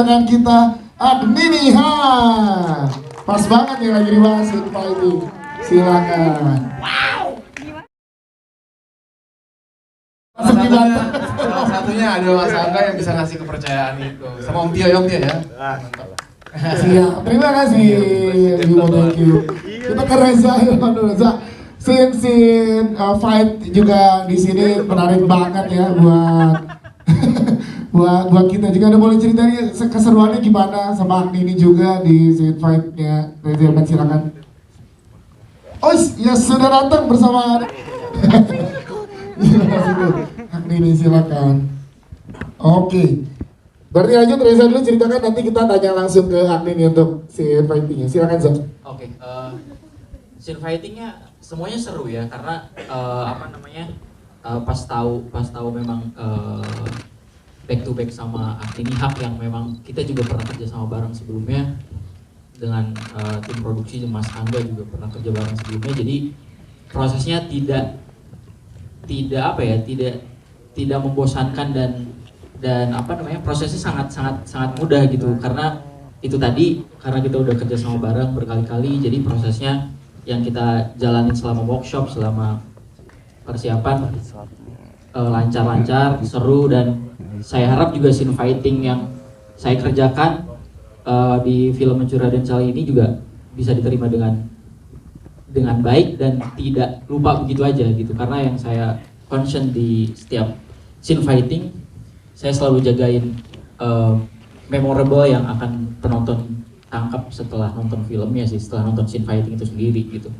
dengan kita Agni Niha. Pas banget nih lagi dibahas fighting. Silakan. Salah satunya ada Mas Angga yang bisa ngasih kepercayaan itu sama Om Tio ya mantap. Siap, terima kasih Bimo, thank you. Kita ke Reza, Reza. Scene fight juga di sini menarik banget ya buat kita juga. Ada boleh cerita keseruannya gimana sama Agni ini juga di scene fightnya? Reza, silakan. Oh ya, sudah datang bersama Agni ini, silakan. Oke. Berarti lanjut Reza dulu ceritakan, nanti kita tanya langsung ke Agni nih untuk scene fightingnya. Silakan Zak. Oke, scene fightingnya semuanya seru ya, karena pas tahu memang back to back sama Agni Nihak yang memang kita juga pernah kerja sama bareng sebelumnya dengan tim produksi Mas Angga juga pernah kerja bareng sebelumnya. Jadi prosesnya tidak membosankan dan prosesnya sangat mudah gitu, karena itu tadi karena kita udah kerja sama bareng berkali-kali, jadi prosesnya yang kita jalanin selama workshop, selama persiapan lancar-lancar, seru, dan saya harap juga scene fighting yang saya kerjakan di film Mencuri Raden Saleh ini juga bisa diterima dengan baik dan tidak lupa begitu aja gitu, karena yang saya concern di setiap scene fighting saya selalu jagain memorable yang akan penonton tangkap setelah nonton filmnya sih, setelah nonton scene fighting itu sendiri gitu.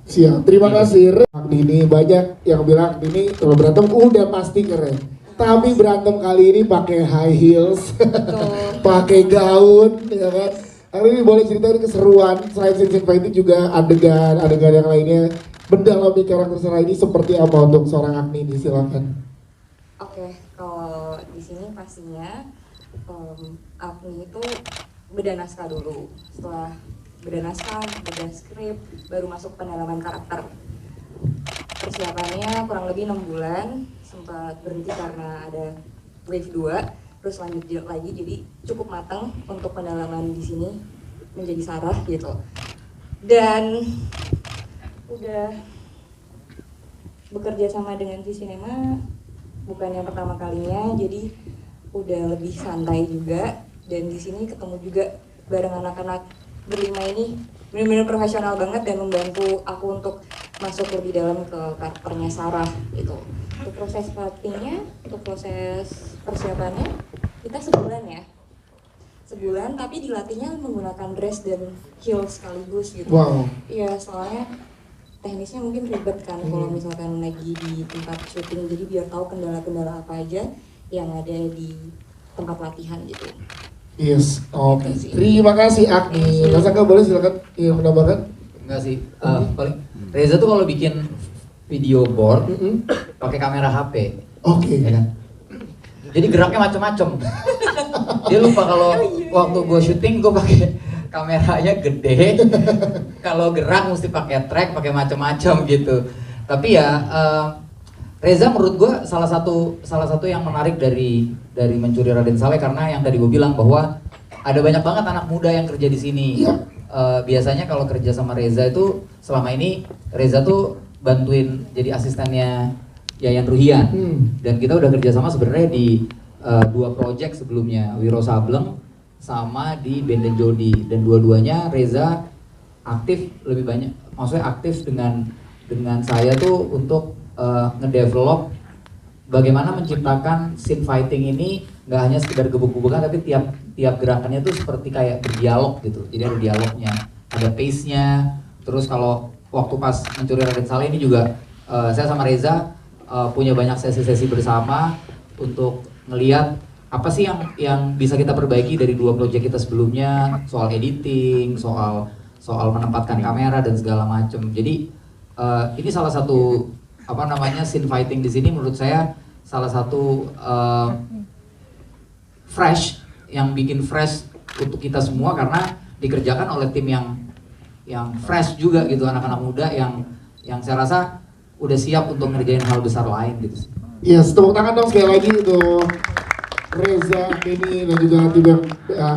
Siap, terima kasih. Agni ini banyak yang bilang ini kalau berantem udah pasti keren. Tapi berantem kali ini pakai high heels, pakai gaun, ya kan? Tapi ini boleh ceritain keseruan selain scene fighting juga adegan yang lainnya mendalami karakter Sarah ini seperti apa untuk seorang Agni ini, silakan. Oke, kalau di sini pastinya Agni itu beda naskah dulu. Setelah beda naskah, beda skrip, baru masuk pendalaman karakter. Persiapannya kurang lebih 6 bulan, sempat berhenti karena ada wave 2, terus lanjut lagi, jadi cukup matang untuk pendalaman di sini menjadi Sarah gitu. Dan udah bekerja sama dengan Visinema bukan yang pertama kalinya, jadi udah lebih santai juga, dan di sini ketemu juga bareng anak-anak berlima ini benar-benar profesional banget dan membantu aku untuk masuk lebih dalam ke karakternya Sarah gitu. Untuk proses fightingnya, untuk proses persiapannya kita sebulan tapi dilatihnya menggunakan dress dan heels sekaligus gitu. Wow. Iya, soalnya teknisnya mungkin ribet kan kalau misalkan lagi di tempat syuting, jadi biar tahu kendala-kendala apa aja yang ada di tempat latihan gitu. Yes, oke. Terima kasih Agni. Mas Angga boleh silakan menambahkan? Enggak sih, paling Reza tuh kalau bikin video board pakai kamera HP. Oke. Ya kan? Jadi geraknya macam-macam. Dia lupa kalau waktu gue syuting gue pakai kameranya gede, kalau gerak mesti pakai track, pakai macam-macam gitu. Tapi ya Reza menurut gue salah satu yang menarik dari Mencuri Raden Saleh, karena yang tadi gue bilang bahwa ada banyak banget anak muda yang kerja di sini. Biasanya kalau kerja sama Reza itu selama ini Reza tuh bantuin jadi asistennya Yayan Ruhian, dan kita udah kerja sama sebenarnya di 2 project sebelumnya, Wiro Sableng sama di Benden Jodi, dan dua-duanya Reza aktif lebih banyak, maksudnya aktif dengan saya tuh untuk ngedevelop bagaimana menciptakan scene fighting ini nggak hanya sekedar gebuk-gebukan, tapi tiap gerakannya tuh seperti kayak berdialog gitu. Jadi ada dialognya, ada pace-nya. Terus kalau waktu pas Mencuri Raden Saleh ini juga saya sama Reza punya banyak sesi-sesi bersama untuk ngelihat apa sih yang bisa kita perbaiki dari 2 proyek kita sebelumnya, soal editing, soal menempatkan kamera dan segala macam. Jadi ini salah satu scene fighting di sini menurut saya salah satu fresh, yang bikin fresh untuk kita semua, karena dikerjakan oleh tim yang fresh juga gitu, anak-anak muda yang saya rasa udah siap untuk ngerjain hal besar lain gitu. Yes, tepuk tangan dong sekali lagi untuk Reza ini dan juga tim yang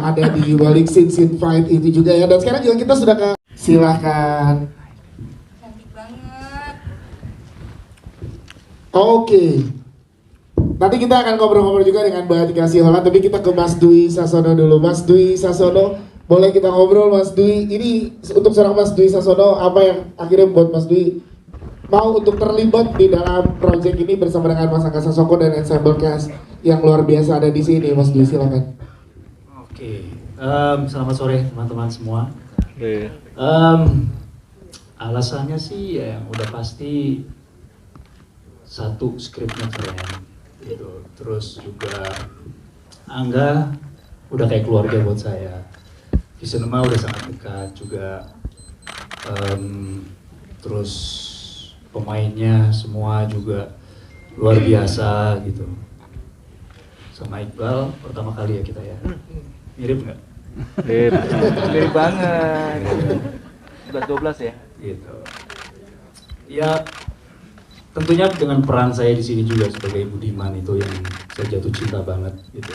ada di balik scene fight itu juga ya. Dan sekarang juga kita sudah ke silahkan. Cantik banget. Oke. Nanti kita akan ngobrol-ngobrol juga dengan Mbak Tika Siholan, tapi kita ke Mas Dwi Sasono dulu. Mas Dwi Sasono, boleh kita ngobrol Mas Dwi? Ini untuk seorang Mas Dwi Sasono, apa yang akhirnya membuat Mas Dwi mau untuk terlibat di dalam proyek ini bersama dengan Mas Angga Sasongko dan Ensemble Cast yang luar biasa ada di sini, Mas Dwi, silakan. Oke, selamat sore teman-teman semua. Alasannya sih ya yang udah pasti satu, skripnya keren gitu. Terus juga Angga udah kayak keluarga buat saya. Visinema udah sangat dekat juga. Terus pemainnya semua juga luar biasa gitu. Sama Iqbal pertama kali ya kita ya. Mirip nggak? Mirip banget. 11-12 ya? Gitu. Ya tentunya dengan peran saya di sini juga sebagai Budiman itu yang saya jatuh cinta banget gitu.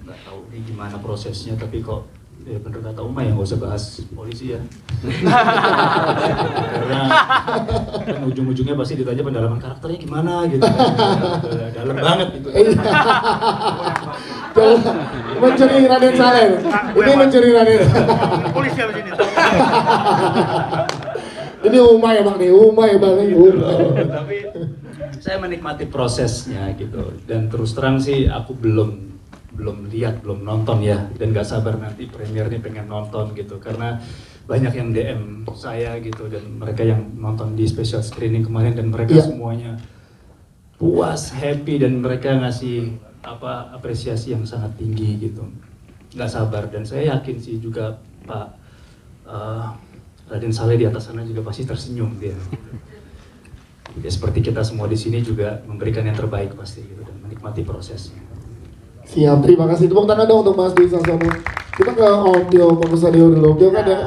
Nggak tahu ini gimana prosesnya, tapi kok ya bener kata Uma ya nggak usah bahas polisi ya. Karena kan ujung-ujungnya pasti ditanya pendalaman karakternya gimana gitu. Dalam banget gitu. Mencuri Raden Saleh. Ini mencuri Raden. Polisi abis ini. Ini Uma ya Bang nih, Uma ya Bang nih. Tapi saya menikmati prosesnya gitu. Dan terus terang sih aku belum lihat, belum nonton ya, dan gak sabar nanti premiernya pengen nonton gitu, karena banyak yang DM saya gitu, dan mereka yang nonton di special screening kemarin, dan mereka semuanya puas, happy, dan mereka ngasih apresiasi yang sangat tinggi gitu. Gak sabar, dan saya yakin sih juga Pak Raden Saleh di atas sana juga pasti tersenyum dia. Ya, seperti kita semua di sini juga memberikan yang terbaik pasti gitu, dan menikmati prosesnya. Siap, terima kasih. Tepuk tangan dong untuk Mas Dwi Sasono. Kita ke Om Tio Pakusadewo dulu. Om Tio kan yang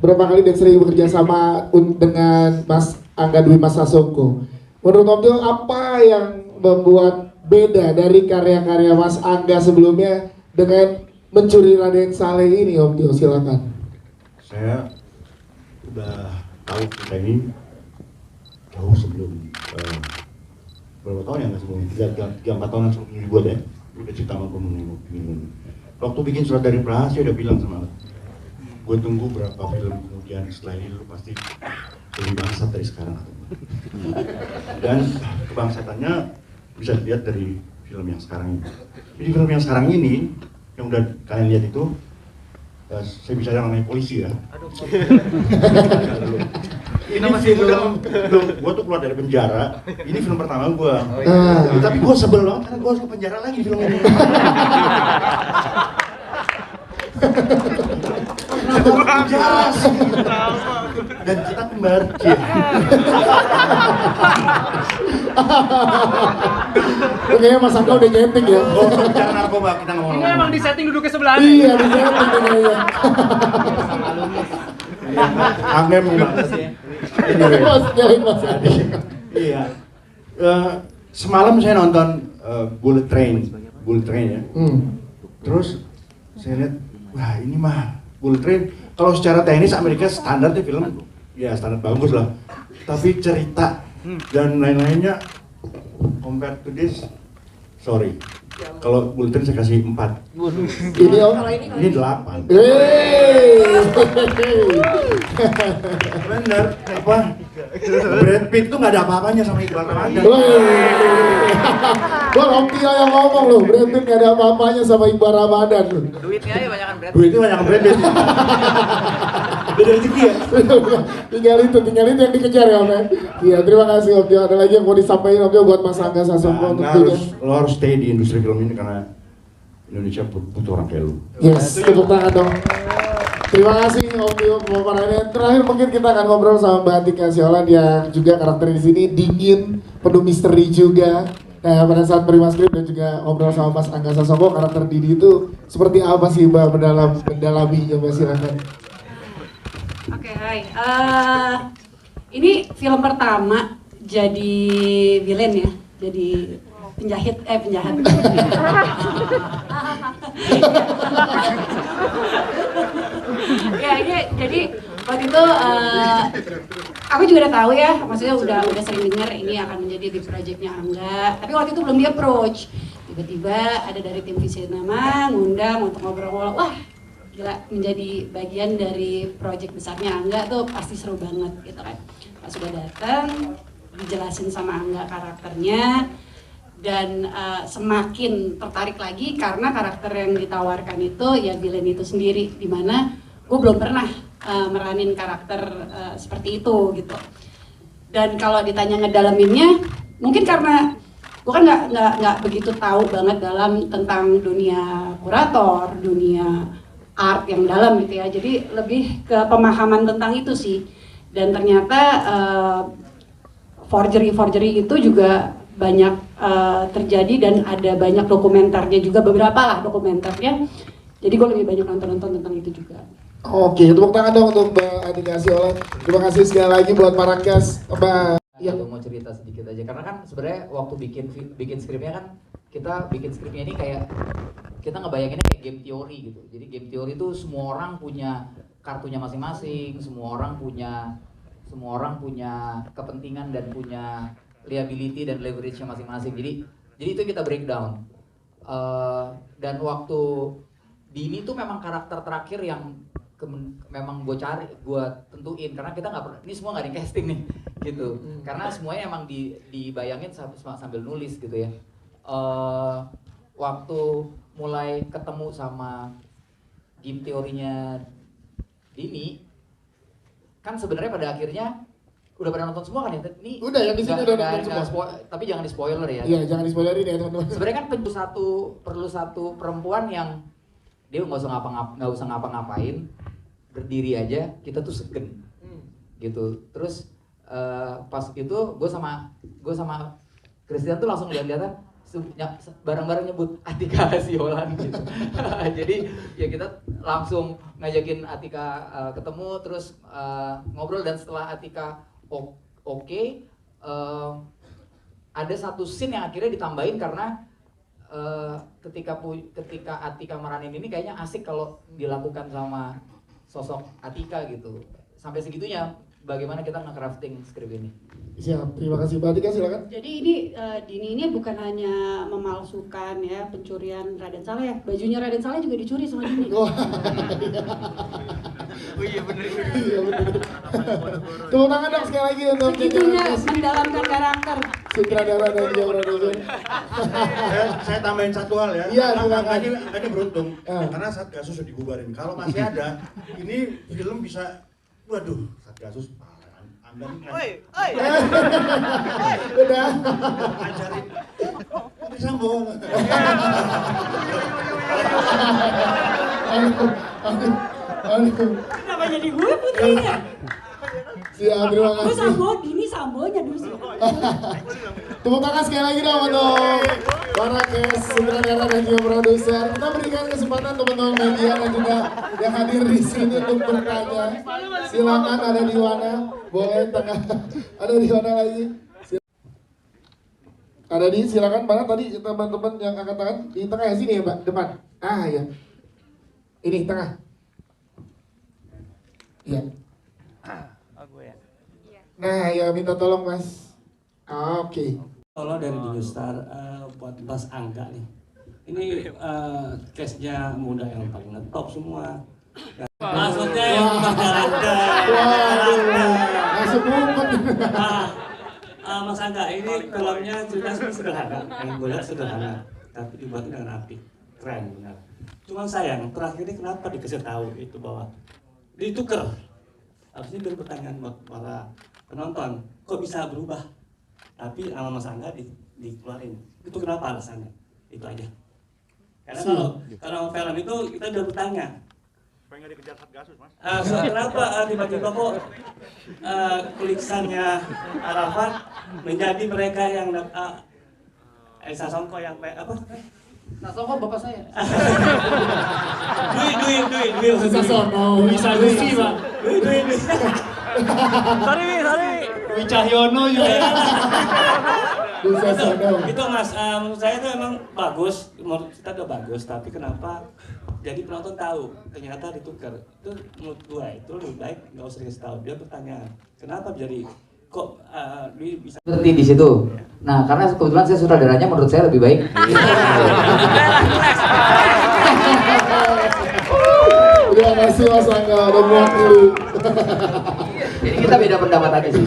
berapa kali dan sering bekerja sama dengan Mas Angga Dwi Mas Sasongko. Menurut Om Tio, apa yang membuat beda dari karya-karya Mas Angga sebelumnya dengan Mencuri Raden Saleh ini, Om Tio? Silakan. Saya udah tahu kita ini jauh sebelum berapa tahun ya, nggak sebelum 3-4 tahun sebelum ini dibuat ya. Udah cerita sama gue waktu bikin Surat dari Praha, saya udah bilang sama gue tunggu berapa film kemudian setelah ini lu pasti lebih bangsat dari sekarang. Dan kebangsatannya bisa dilihat dari film yang sekarang ini. Jadi film yang sekarang ini yang udah kalian lihat itu saya bicara namanya Polisi ya. Ini masih belum, gue tuh keluar dari penjara. Ini film pertama gue. Tapi gue sebel banget karena gue harus ke penjara lagi film ini. Penjara sih. Dan kita kembar. Kayaknya Mas Angga udah nyeting ya. Bicara narkoba kita ngomong. Ini emang di setting duduknya sebelah Iya, di nyeting kayaknya. Angga memang. Iya. Semalam saya nonton Bullet Train ya. Terus saya lihat, wah ini mah Bullet Train. Kalau secara teknis Amerika standar deh film, ya standar bagus lah. Tapi cerita dan lain-lainnya compared to this, sorry. Kalau Bullet Train saya kasih 4. Ini Om. Ini 8. Bener, apa? Brad Pitt tuh nggak ada apa-apanya sama Iqbal Ramadan. Gua Om Tio yang ngomong loh, Brad Pitt gak ada apa-apanya sama Iqbal Ramadan loh. Duitnya aja banyakan berat. Duitnya banyak Brad Pitt. Beda rezeki ya. tinggal itu yang dikejar ya Om ya. Iya, terima kasih Om Tio. Ada lagi yang mau disampaikan Om Tio buat Mas Angga Sasongko untuk Lo harus stay di industri film ini karena Indonesia butuh orang kayak lu. Yes, tepuk tangan dong. Terima kasih Om Tio pemaparannya. Terakhir mungkin kita akan ngobrol sama Mbak Tika Siholan yang juga karakter di sini dingin, penuh misteri juga. Nah, pada saat prima skrip dan juga ngobrol sama Mas Angga Sasongko, karakter Didi itu seperti apa sih Mbak mendalaminya Mbak, silakan. Oke, hai. Ini film pertama jadi villain ya. Jadi penjahit. Ya, jadi waktu itu aku juga udah tahu ya, maksudnya udah sering dengar ini akan menjadi big projectnya Angga. Tapi waktu itu belum di approach. Tiba-tiba ada dari tim Visinema ngundang untuk ngobrol-ngobrol. Wah, gila, menjadi bagian dari project besarnya Angga tuh pasti seru banget gitu kan. Pas sudah datang, dijelasin sama Angga karakternya, dan semakin tertarik lagi karena karakter yang ditawarkan itu ya villain itu sendiri, dimana gue belum pernah meranin karakter seperti itu gitu. Dan kalau ditanya ngedalaminnya, mungkin karena gue kan nggak begitu tahu banget dalam tentang dunia kurator, dunia art yang dalam gitu ya. Jadi lebih ke pemahaman tentang itu sih. Dan ternyata forgery itu juga banyak terjadi dan ada banyak dokumenternya juga, beberapa lah dokumenternya. Jadi gue lebih banyak nonton tentang itu juga. Oke, tepuk tangan dong untuk Mbak Atika Siola. Terima kasih sekali lagi buat para cast, Mbak. Ya, gue mau cerita sedikit aja karena kan sebenarnya waktu bikin skripnya kan kita bikin skripnya ini kayak kita ngebayanginnya kayak game teori gitu. Jadi game teori itu semua orang punya kartunya masing-masing, semua orang punya kepentingan dan punya liability dan leverage-nya masing-masing. Jadi itu kita breakdown. Dan waktu Dini tuh memang karakter terakhir yang memang gue tentuin karena kita nggak pernah, ini semua nggak di casting nih gitu, karena semuanya emang dibayangin sambil nulis gitu ya. Waktu mulai ketemu sama game teorinya Dini, kan sebenarnya pada akhirnya udah pada nonton semua kan ya? Ini udah yang di sini udah nonton semua. Tapi jangan di spoiler ya. Iya, jangan di spoilerin ya teman-teman. Sebenarnya kan perlu satu perempuan yang dia nggak usah ngapa-ngapain, berdiri aja kita tuh segen gitu. Terus pas itu gue sama Christian tuh langsung lihat-lihatan bareng-bareng nyebut Atika Siola gitu. Jadi ya kita langsung ngajakin Atika ketemu, terus ngobrol, dan setelah Atika oke, ada satu scene yang akhirnya ditambahin karena ketika Atika meranin ini kayaknya asik kalau dilakukan sama sosok Atika gitu. Sampai segitunya bagaimana kita nge-crafting skrip ini. Siap, terima kasih Mbak Atika, silakan. Jadi ini Dini ini bukan hanya memalsukan ya pencurian Raden Saleh ya, bajunya Raden Saleh juga dicuri sama Dini. Oh iya bener. Tepuk tangan dong sekali lagi untuk Segitunya mendalamkan karakter. sutradara dan juga produser. Saya tambahin satu hal ya. Iya, silakan. Ini beruntung karena Satgasus sudah dibubarin. Kalau masih ada, ini film bisa, waduh, Satgasus. Anda nih kan. Udah. Ajarin. Ini sambung. Aduh. Kenapa jadi gue putrinya? Siap, terima Gue kasih. sambo, Dini sambonya dulu sih. Tepuk tangan sekali lagi dong untuk para cast, sutradara dan juga produser. Kita berikan kesempatan teman-teman media dan juga yang hadir di sini untuk bertanya. Silakan, ada di mana? Boleh tengah. Ada di mana lagi? Ada di, silakan. Mana tadi teman-teman yang angkat tangan? Di tengah ya, sini ya Mbak, depan. Ah ya. Ini tengah. Iya. Nah, ya minta tolong Mas. Oke. Tolong dari Dinustar buat Mas Angga nih. Ini case-nya muda yang paling ngetop semua. Maksudnya yang Langsung ngumpet. Mas Angga, ini filmnya cerita sederhana. Yang gue lihat sederhana, tapi dibuatnya dengan api, keren benar. Cuma sayang, terakhir ini kenapa dikasih tahu itu bahwa ditukar. Harusnya dari pertanyaan buat para penonton, kok bisa berubah? Tapi nama Mas Angga dikeluarin. Itu kenapa alasannya? Itu aja. Karena kalau film itu kita udah bertanya. Supaya nggak dikejar Satgasus, Mas. Kenapa tiba-tiba kok tulisannya Arafat menjadi mereka yang Elsa Songko yang apa? Nah, Songko bapak saya. Dwi. Elsa Songko. Bisa Lucy, Pak. Dwi. Sorry. Dwi Cahyono juga. Bisa sono. Itu Mas, menurut saya itu emang bagus, menurut kita udah bagus, tapi kenapa jadi penonton tahu ternyata ditukar. Itu menurut gua itu lebih baik nggak usah dikasih tahu. Dia pertanyaan, kenapa jadi kok dia bisa Seperti di situ. Nah, karena kebetulan saya sutradaranya menurut saya lebih baik. Terima kasih Mas Angga udah mewakili. Jadi kita beda pendapat aja sih.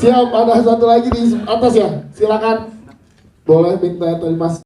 Siap, ada satu lagi di atas ya. Silakan. Boleh minta Mas.